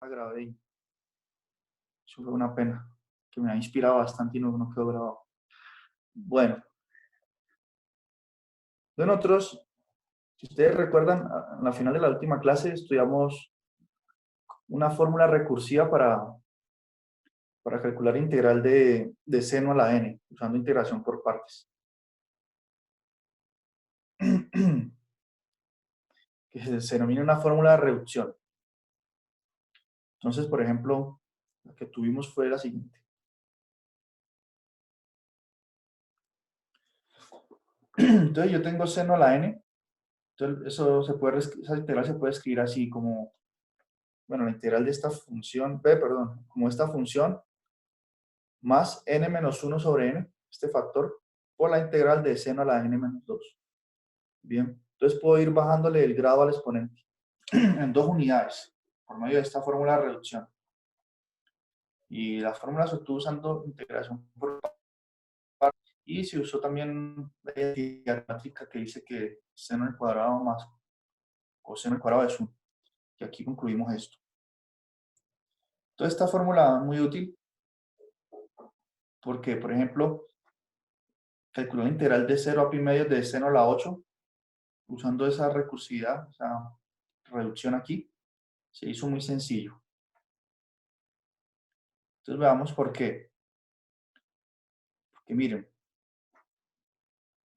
la grabé y eso fue una pena, que me ha inspirado bastante y no quedó grabado. Bueno, de nosotros, si ustedes recuerdan, a la final de la última clase estudiamos una fórmula recursiva para calcular integral de seno a la n, usando integración por partes. Que se denomina una fórmula de reducción. Entonces, por ejemplo, la que tuvimos fue la siguiente. Entonces, yo tengo seno a la n. Entonces, esa integral se puede escribir así como, bueno, la integral de esta función, perdón, como esta función más n menos 1 sobre n, este factor, por la integral de seno a la n menos 2. Bien, entonces puedo ir bajándole el grado al exponente en 2 unidades por medio de esta fórmula de reducción. Y la fórmula se obtuvo usando integración por partes y se usó también la geometría que dice que seno al cuadrado más coseno al cuadrado es 1. Y aquí concluimos esto. Entonces esta fórmula es muy útil porque, por ejemplo, calculó la integral de 0 a pi medios de seno a la 8 usando esa recursividad, esa reducción aquí, se hizo muy sencillo. Entonces veamos por qué. Porque miren,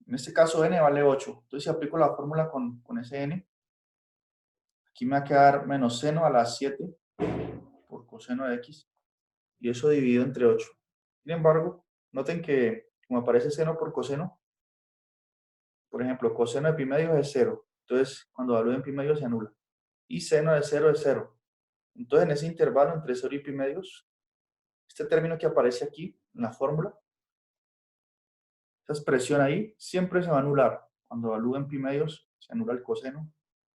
en este caso n vale 8. Entonces si aplico la fórmula con ese n, aquí me va a quedar menos seno a la 7 por coseno de x, y eso dividido entre 8. Sin embargo, noten que como aparece seno por coseno, por ejemplo, coseno de pi medios es 0. Entonces, cuando evalúo en pi medios se anula. Y seno de 0 es 0. Entonces, en ese intervalo entre 0 y pi medios, este término que aparece aquí en la fórmula, esa expresión ahí, siempre se va a anular. Cuando evalúo en pi medios, se anula el coseno.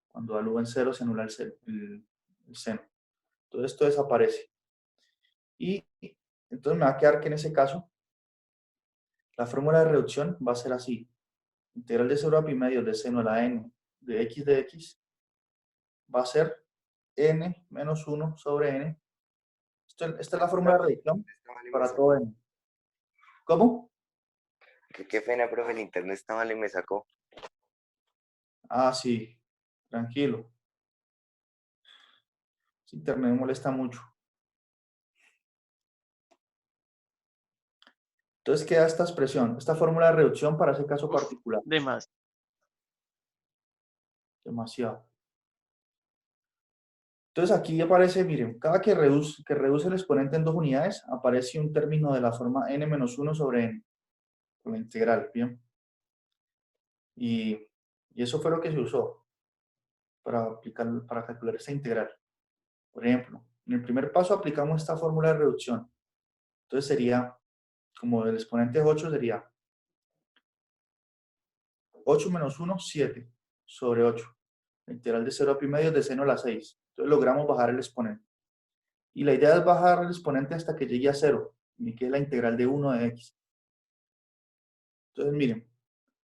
Cuando evalúo en 0, se anula el seno. Entonces, esto desaparece. Y entonces me va a quedar que en ese caso, la fórmula de reducción va a ser así. Integral de 0 a pi medios de seno a la n de x va a ser n menos 1 sobre n. Esta es la fórmula de Profe, reducción está mal y me para todo sacó. n. ¿Cómo? Qué pena, profe, el internet está mal y me sacó. Ah, sí, tranquilo. Ese internet me molesta mucho. Entonces queda esta expresión, esta fórmula de reducción para ese caso particular. De más. Demasiado. Entonces aquí aparece, miren, cada que reduce el exponente en 2 unidades, aparece un término de la forma n menos 1 sobre n, con la integral, ¿bien? Y eso fue lo que se usó para calcular esta integral. Por ejemplo, en el primer paso aplicamos esta fórmula de reducción. Entonces sería, como el exponente es 8, sería 8 menos 1, 7 sobre 8. La integral de 0 a pi medios de seno a la 6. Entonces logramos bajar el exponente. Y la idea es bajar el exponente hasta que llegue a 0. Y me quede la integral de 1 de x. Entonces miren,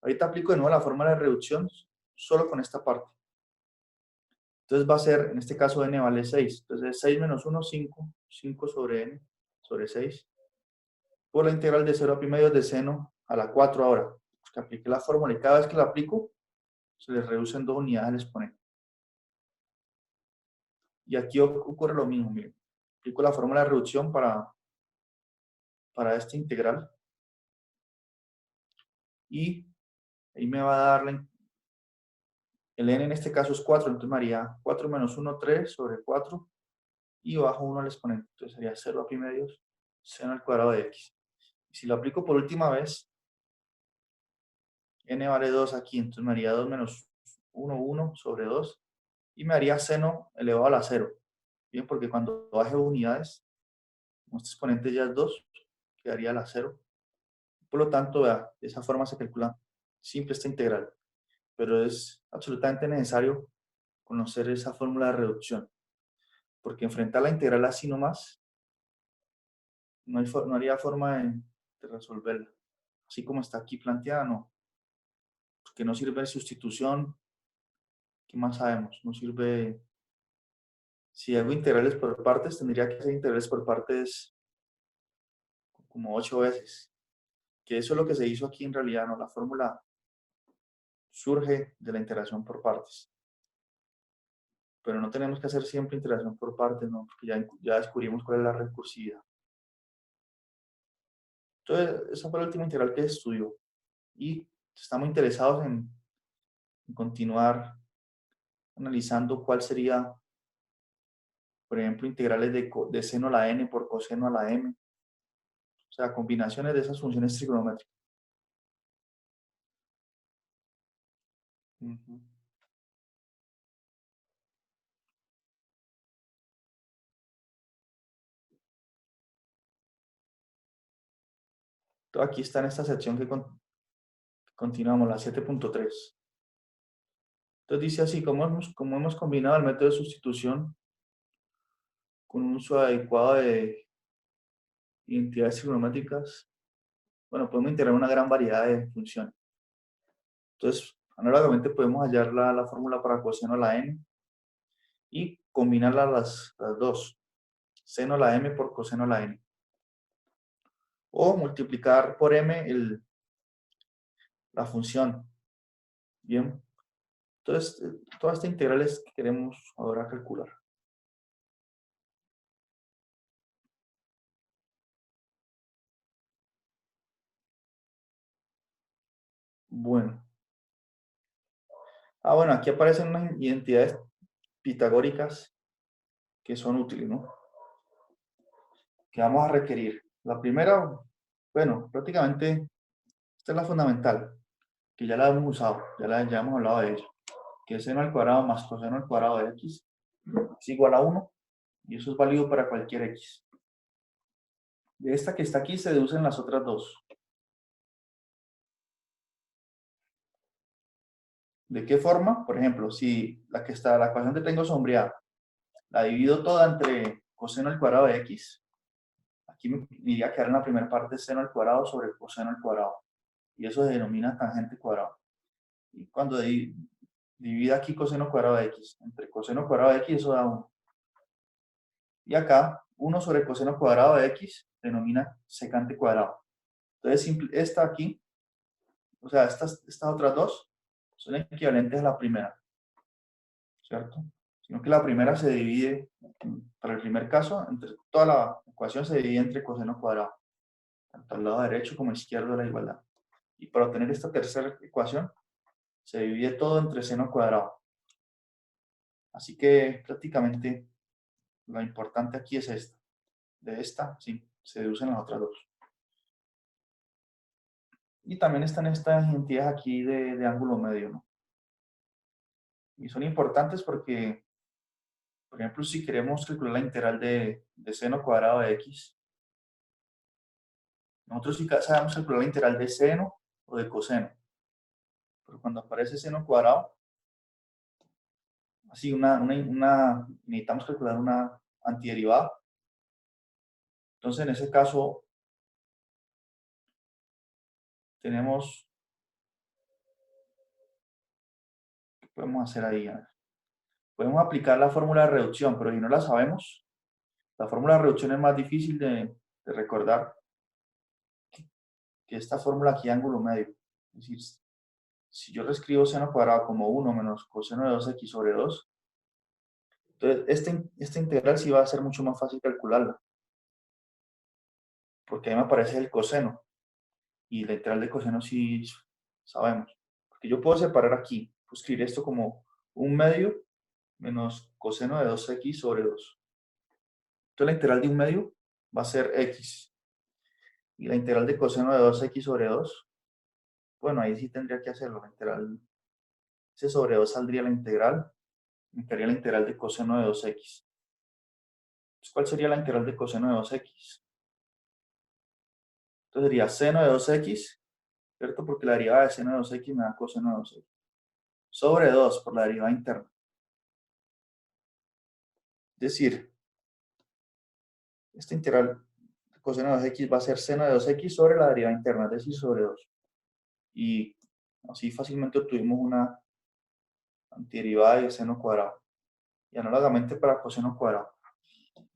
ahorita aplico de nuevo la fórmula de reducción solo con esta parte. Entonces va a ser, en este caso n vale 6. Entonces 6 menos 1, 5. 5 sobre n sobre 6. Por la integral de 0 a pi medios de seno a la 4 ahora. Porque apliqué la fórmula y cada vez que la aplico, se le reduce en 2 unidades el exponente. Y aquí ocurre lo mismo, miren. Aplico la fórmula de reducción para esta integral. Y ahí me va a dar el n en este caso es 4, entonces me haría 4 menos 1, 3 sobre 4. Y bajo 1 al exponente. Entonces sería 0 a pi medios seno al cuadrado de x. Y si lo aplico por última vez, n vale 2 aquí, entonces me haría 2 menos 1, 1 sobre 2. Y me haría seno elevado a la 0. Bien, porque cuando baje unidades, como este exponente ya es 2, quedaría a la 0. Por lo tanto, vea, de esa forma se calcula simple esta integral. Pero es absolutamente necesario conocer esa fórmula de reducción. Porque enfrentar la integral así nomás, no haría forma de resolverla. Así como está aquí planteada, no. Porque no sirve de sustitución. ¿Qué más sabemos? No sirve Si hago integrales por partes, tendría que hacer integrales por partes como 8 veces. Que eso es lo que se hizo aquí en realidad, ¿no? La fórmula surge de la integración por partes. Pero no tenemos que hacer siempre integración por partes, ¿no? Porque ya descubrimos cuál es la recursividad. Entonces, esa fue la última integral que se estudió. Y estamos interesados en continuar analizando cuál sería, por ejemplo, integrales de seno a la n por coseno a la m. O sea, combinaciones de esas funciones trigonométricas. Ujú. Entonces, aquí está en esta sección que continuamos, la 7.3. Entonces dice así, como hemos combinado el método de sustitución con un uso adecuado de identidades trigonométricas, bueno, podemos integrar una gran variedad de funciones. Entonces, análogamente podemos hallar la fórmula para coseno a la n y combinarlas las dos, seno a la m por coseno a la n. O multiplicar por m la función. Bien. Entonces, todas estas integrales que queremos ahora calcular. Bueno. Bueno, aquí aparecen unas identidades pitagóricas que son útiles, ¿no? Que vamos a requerir. La primera, bueno, prácticamente esta es la fundamental, que ya la hemos usado, ya hemos hablado de ella, que es seno al cuadrado más coseno al cuadrado de x es igual a 1, y eso es válido para cualquier x. De esta que está aquí se deducen las otras dos. ¿De qué forma? Por ejemplo, si la ecuación que tengo sombreada, la divido toda entre coseno al cuadrado de x, aquí me iría a quedar en la primera parte seno al cuadrado sobre coseno al cuadrado, y eso se denomina tangente cuadrado. Y cuando divida aquí coseno cuadrado de x entre coseno cuadrado de x, eso da 1. Y acá, 1 sobre coseno cuadrado de x denomina secante cuadrado. Entonces, esta aquí, o sea, estas otras dos son equivalentes a la primera, ¿cierto? Sino que la primera se divide, para el primer caso, toda la ecuación se divide entre coseno cuadrado, tanto al lado derecho como izquierdo de la igualdad. Y para obtener esta tercera ecuación, se divide todo entre seno cuadrado. Así que prácticamente lo importante aquí es esta. De esta, sí, se deducen las otras dos. Y también están estas entidades aquí de ángulo medio, ¿no? Y son importantes porque, por ejemplo, si queremos calcular la integral de seno cuadrado de x, nosotros sí sabemos calcular la integral de seno o de coseno. Pero cuando aparece seno cuadrado, así necesitamos calcular una antiderivada. Entonces, en ese caso, tenemos, ¿qué podemos hacer ahí? Podemos aplicar la fórmula de reducción, pero si no la sabemos, la fórmula de reducción es más difícil de recordar que esta fórmula aquí de ángulo medio. Es decir, si yo reescribo seno cuadrado como 1 menos coseno de 2x sobre 2, entonces esta integral sí va a ser mucho más fácil calcularla, porque ahí me aparece el coseno, y la integral de coseno sí sabemos. Porque yo puedo separar aquí, puedo escribir esto como 1/2 menos coseno de 2x sobre 2. Entonces la integral de 1/2 va a ser x. Y la integral de coseno de 2x sobre 2, bueno, ahí sí tendría que hacerlo. La integral, ese sobre 2 saldría la integral, me quedaría la integral de coseno de 2x. Entonces, ¿cuál sería la integral de coseno de 2x? Entonces sería seno de 2x, ¿cierto? Porque la derivada de seno de 2x me da coseno de 2x. Sobre 2 por la derivada interna. Es decir, esta integral de coseno de 2x va a ser seno de 2x sobre la derivada interna, es decir, sobre 2. Y así fácilmente obtuvimos una antiderivada de seno cuadrado. y análogamente para coseno cuadrado.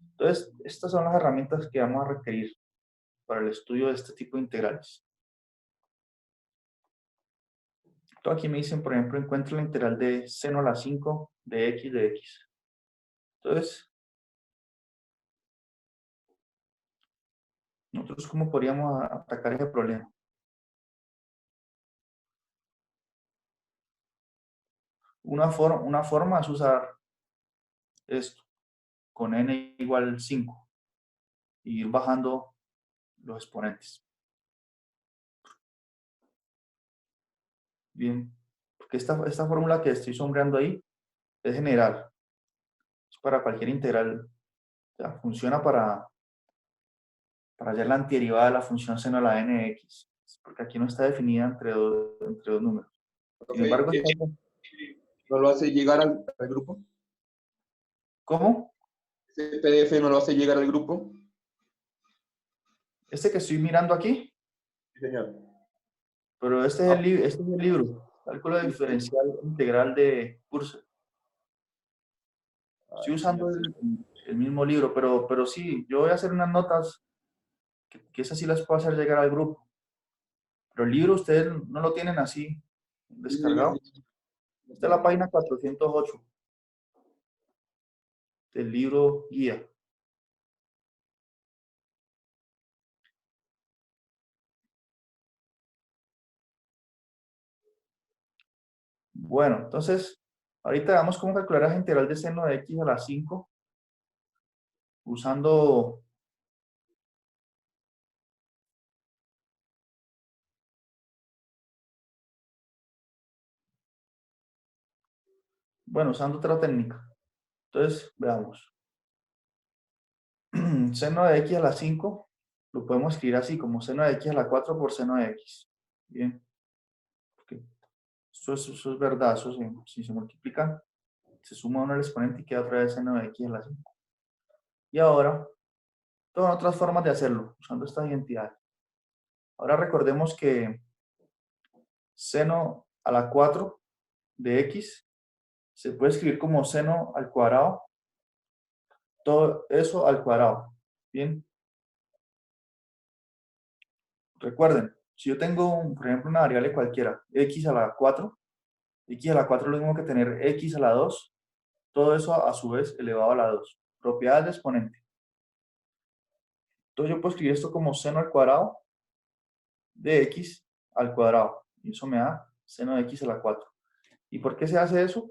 Entonces, estas son las herramientas que vamos a requerir para el estudio de este tipo de integrales. Entonces, aquí me dicen, por ejemplo, encuentra la integral de seno a la 5 de x. Entonces, nosotros cómo podríamos atacar ese problema. Una forma es usar esto, con n igual 5, y ir bajando los exponentes. Bien, porque esta fórmula que estoy sombreando ahí es general, es para cualquier integral, o sea, funciona para hallar la antiderivada de la función seno a la n de x, porque aquí no está definida entre dos números. Sin Profe, embargo, ¿no lo hace llegar al grupo? ¿cómo? ¿Ese PDF no lo hace llegar al grupo? Este que estoy mirando aquí, Sí, señor. pero este es el libro, Cálculo diferencial integral de Cursor. Estoy usando el mismo libro, pero sí, yo voy a hacer unas notas que esas sí las puedo hacer llegar al grupo. Pero el libro ustedes no lo tienen así descargado. Esta es la página 408 del libro guía. Bueno, entonces, ahorita vamos cómo calcular la integral de seno de x a la 5 usando usando otra técnica. Entonces, veamos. Seno de x a la 5 lo podemos escribir así, como seno de x a la 4 por seno de x. Bien. Okay. Eso es verdad, si se multiplican, se suma uno al exponente y queda otra vez seno de x a la 5. Y ahora, todas otras formas de hacerlo, usando estas identidades. Ahora recordemos que seno a la 4 de x se puede escribir como seno al cuadrado, todo eso al cuadrado. Bien. Recuerden, si yo tengo, por ejemplo, una variable cualquiera, x a la 4, x a la 4 es lo mismo que tener x a la 2, todo eso a su vez elevado a la 2. Propiedades de exponente. Entonces yo puedo escribir esto como seno al cuadrado de x al cuadrado. Y eso me da seno de x a la 4. ¿Y por qué se hace eso?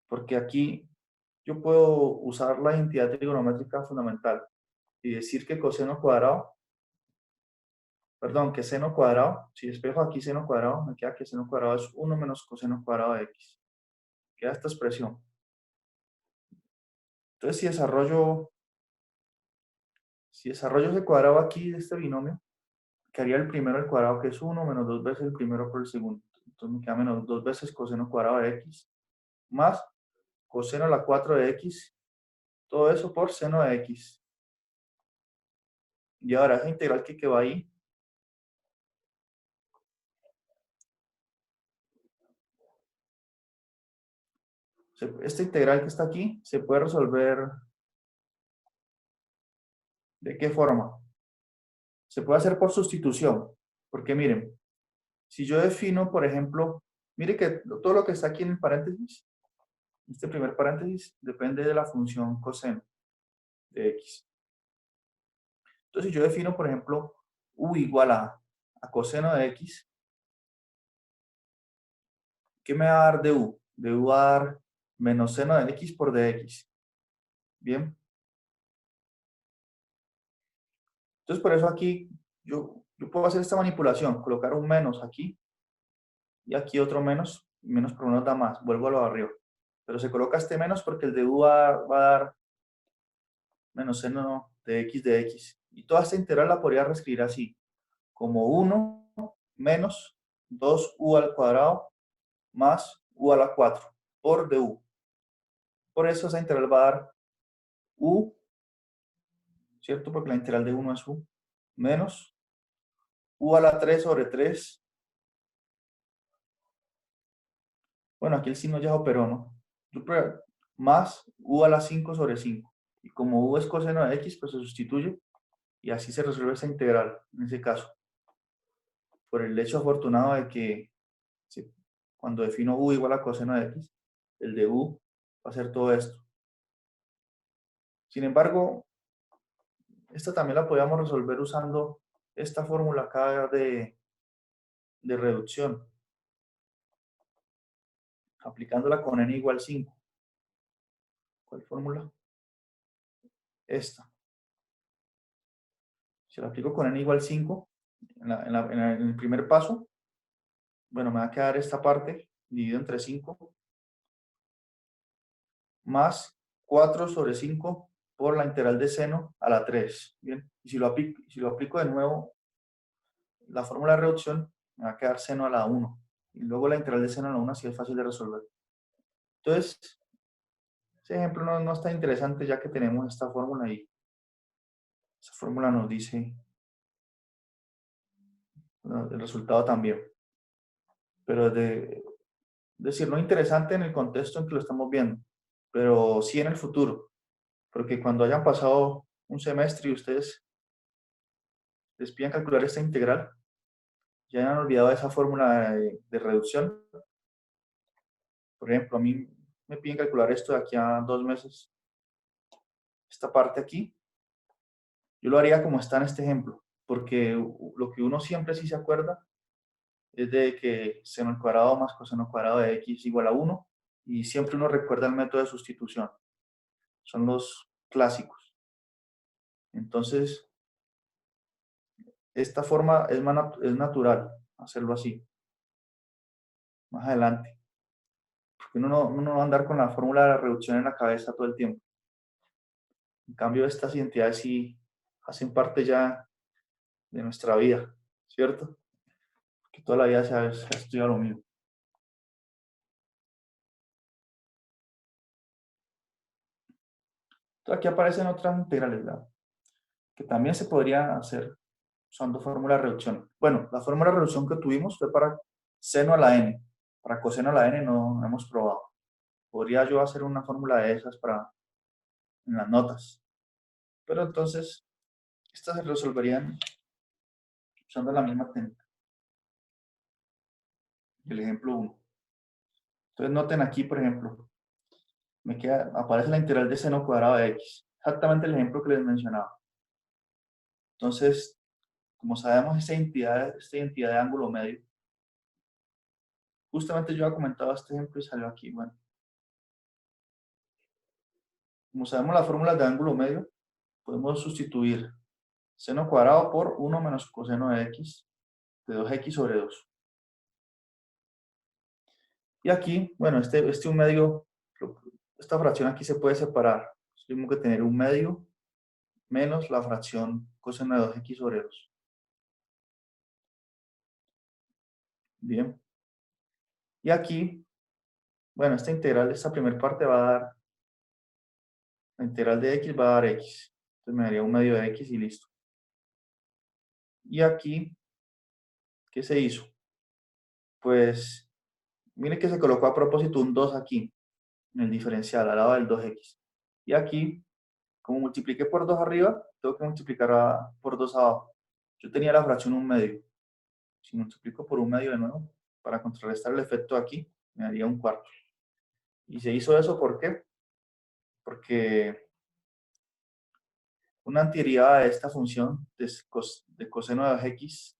Porque aquí yo puedo usar la identidad trigonométrica fundamental y decir que coseno cuadrado, perdón, que seno cuadrado, si despejo aquí seno cuadrado, me queda que seno cuadrado es 1 menos coseno cuadrado de x. Queda esta expresión. Entonces, si desarrollo ese cuadrado aquí de este binomio, quedaría el primero al cuadrado, que es 1, menos 2 veces el primero por el segundo. Entonces me queda menos 2 veces coseno cuadrado de x, más coseno a la 4 de x, todo eso por seno de x. Y ahora esa integral que quedó ahí, esta integral que está aquí, se puede resolver ¿de qué forma? Se puede hacer por sustitución, porque miren, si yo defino, por ejemplo, mire que todo lo que está aquí en el paréntesis, este primer paréntesis, depende de la función coseno de x. Entonces, si yo defino, por ejemplo, u igual a coseno de x, ¿qué me va a dar de u? De u va a dar menos seno de x por dx. Bien. Entonces, por eso aquí yo puedo hacer esta manipulación, colocar un menos aquí y aquí otro menos, y menos por uno da más, vuelvo a lo de arriba. Pero se coloca este menos porque el de u va a dar menos seno de x. Y toda esta integral la podría reescribir así, como 1 menos 2u al cuadrado más u a la 4 por du. Por eso esa integral va a dar u, ¿cierto? Porque la integral de 1 es u, menos u a la 3 sobre 3. Bueno, aquí el signo ya operó, ¿no? más u a la 5 sobre 5. Y como u es coseno de x, pues se sustituye y así se resuelve esta integral, en ese caso. Por el hecho afortunado de que cuando defino u igual a coseno de x, el de u va a ser todo esto. Sin embargo, esta también la podíamos resolver usando esta fórmula acá de reducción, aplicándola con n igual 5. ¿Cuál fórmula? Esta. Si la aplico con n igual 5, en el primer paso, bueno, me va a quedar esta parte dividido entre 5 más 4 sobre 5 por la integral de seno a la 3. Bien, y si lo aplico de nuevo, la fórmula de reducción me va a quedar seno a la 1. Y luego la integral de seno a la 1 así es fácil de resolver. Entonces, ese ejemplo no está interesante ya que tenemos esta fórmula y esa fórmula nos dice el resultado también. Pero decir, no interesante en el contexto en que lo estamos viendo, pero sí en el futuro. Porque cuando hayan pasado un semestre y ustedes les pidan calcular esta integral, ya hayan olvidado esa fórmula de reducción. Por ejemplo, a mí me piden calcular esto de aquí a 2 meses. Esta parte aquí, yo lo haría como está en este ejemplo, porque lo que uno siempre sí se acuerda es de que seno al cuadrado más coseno al cuadrado de x igual a 1, y siempre uno recuerda el método de sustitución. Son los clásicos. Entonces, esta forma es natural hacerlo así, más adelante. Porque uno no va a andar con la fórmula de la reducción en la cabeza todo el tiempo. En cambio, estas identidades sí hacen parte ya de nuestra vida, ¿cierto? Que toda la vida se ha estudiado lo mismo. Entonces aquí aparecen otras integrales, ¿verdad? Que también se podría hacer usando fórmula de reducción. Bueno, la fórmula de reducción que tuvimos fue para seno a la n. Para coseno a la n no hemos probado. Podría yo hacer una fórmula de esas en las notas. Pero entonces, estas se resolverían usando la misma técnica. El ejemplo 1. Entonces noten aquí, por ejemplo, aparece la integral de seno cuadrado de x. Exactamente el ejemplo que les mencionaba. Entonces, como sabemos esta identidad de ángulo medio, justamente yo había comentado este ejemplo y salió aquí. Bueno, como sabemos las fórmulas de ángulo medio, podemos sustituir seno cuadrado por 1 menos coseno de x de 2x sobre 2. Y aquí, bueno, un medio, esta fracción aquí se puede separar. Es lo mismo que tener un medio menos la fracción coseno de 2x sobre 2. Bien. Y aquí, bueno, esta integral, esta primera parte va a dar, la integral de x va a dar x. Entonces me daría un medio de x y listo. Y aquí, ¿qué se hizo? Pues, mire que se colocó a propósito un 2 aquí, en el diferencial, al lado del 2x. Y aquí, como multipliqué por 2 arriba, tengo que multiplicar por 2 abajo. Yo tenía la fracción 1 medio. Si multiplico por 1 medio de nuevo, para contrarrestar el efecto aquí, me daría 1/4. Y se hizo eso, ¿por qué? Porque una antiderivada de esta función de coseno de 2x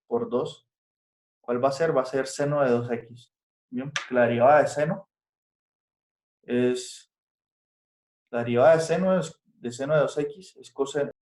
por 2, ¿cuál va a ser? Va a ser seno de 2x. Bien, porque la derivada de seno es de seno de 2x es coseno